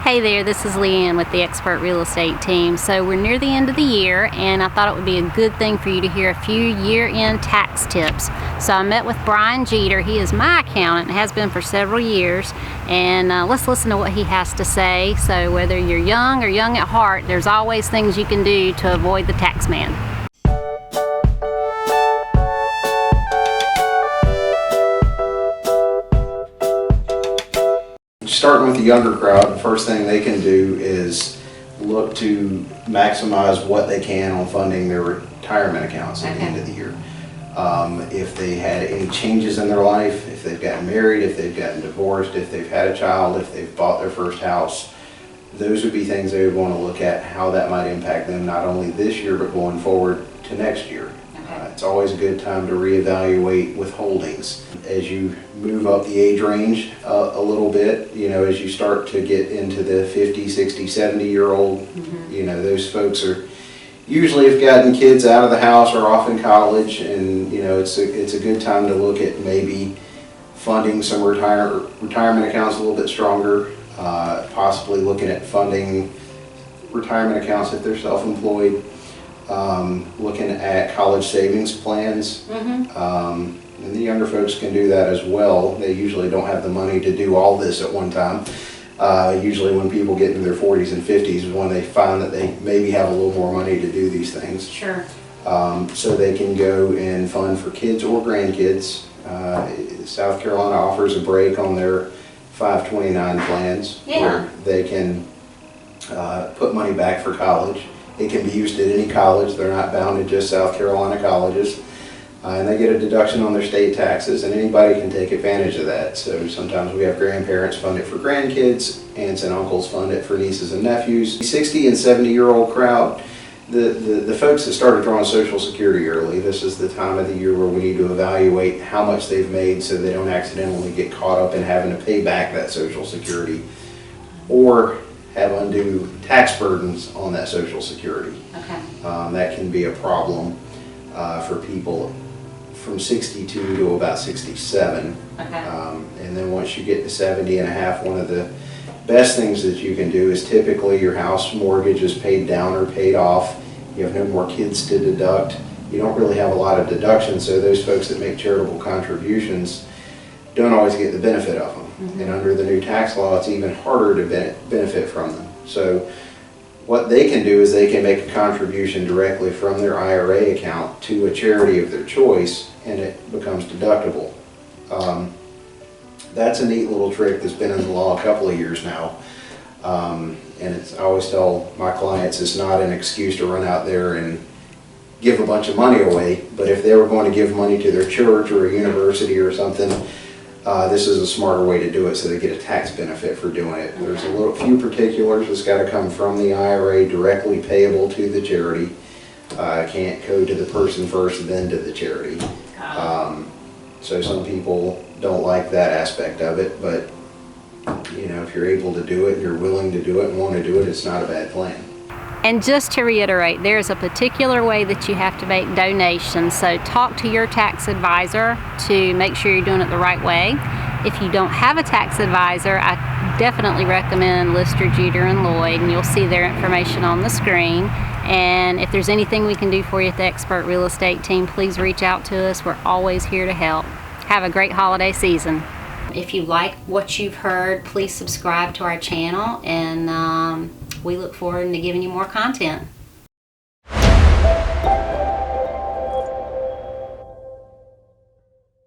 Hey there, this is LeAnne with the Expert Real Estate Team. So we're near the end of the year, and I thought it would be a good thing for you to hear a few year-end tax tips. So I met with Brian Jeter. He is my accountant and has been for several years, and let's listen to what he has to say. So whether you're young or young at heart, there's always things you can do to avoid the tax man. Starting with the younger crowd, the first thing they can do is look to maximize what they can on funding their retirement accounts at the end of the year. If they had any changes in their life, if they've gotten married, if they've gotten divorced, if they've had a child, if they've bought their first house, those would be things they would want to look at, how that might impact them not only this year but going forward to next year. It's always a good time to reevaluate withholdings. As you move up the age range a little bit, you know, as you start to get into the 50, 60, 70-year-old, you know, those folks are usually have gotten kids out of the house or off in college, and, you know, it's a good time to look at maybe funding some retirement accounts a little bit stronger, possibly looking at funding retirement accounts if they're self-employed. Looking at college savings plans, and the younger folks can do that as well. They usually don't have the money to do all this at one time. Usually when people get into their 40s and 50s is when they find that they maybe have a little more money to do these things. Sure. So they can go and fund for kids or grandkids. South Carolina offers a break on their 529 plans where they can put money back for college. It can be used at any college. They're not bound to just South Carolina colleges. And they get a deduction on their state taxes, and anybody can take advantage of that. So sometimes we have grandparents fund it for grandkids, aunts and uncles fund it for nieces and nephews. 60 and 70-year-old crowd, the folks that started drawing Social Security early, this is the time of the year where we need to evaluate how much they've made so they don't accidentally get caught up in having to pay back that Social Security or have undue tax burdens on that Social Security. Okay. That can be a problem for people from 62 to about 67. Okay. And then once you get to 70 and a half, one of the best things that you can do is typically your house mortgage is paid down or paid off. You have no more kids to deduct. You don't really have a lot of deductions, so those folks that make charitable contributions don't always get the benefit of them. And under the new tax law, it's even harder to benefit from them. So what they can do is they can make a contribution directly from their IRA account to a charity of their choice, and it becomes deductible. That's a neat little trick that's been in the law a couple of years now. And I always tell my clients it's not an excuse to run out there and give a bunch of money away, but if they were going to give money to their church or a university or something, this is a smarter way to do it so they get a tax benefit for doing it. There's a few particulars. It's got to come from the IRA, directly payable to the charity. Can't go to the person first, then to the charity. So some people don't like that aspect of it, but you know, if you're able to do it, and you're willing to do it and want to do it, it's not a bad plan. And just to reiterate, there's a particular way that you have to make donations, so talk to your tax advisor to make sure you're doing it the right way. If you don't have a tax advisor, I definitely recommend Lister, Jeter, and Lloyd, and you'll see their information on the screen. And if there's anything we can do for you at the Expert Real Estate Team, please reach out to us. We're always here to help. Have a great holiday season. If you like what you've heard, please subscribe to our channel, and we look forward to giving you more content.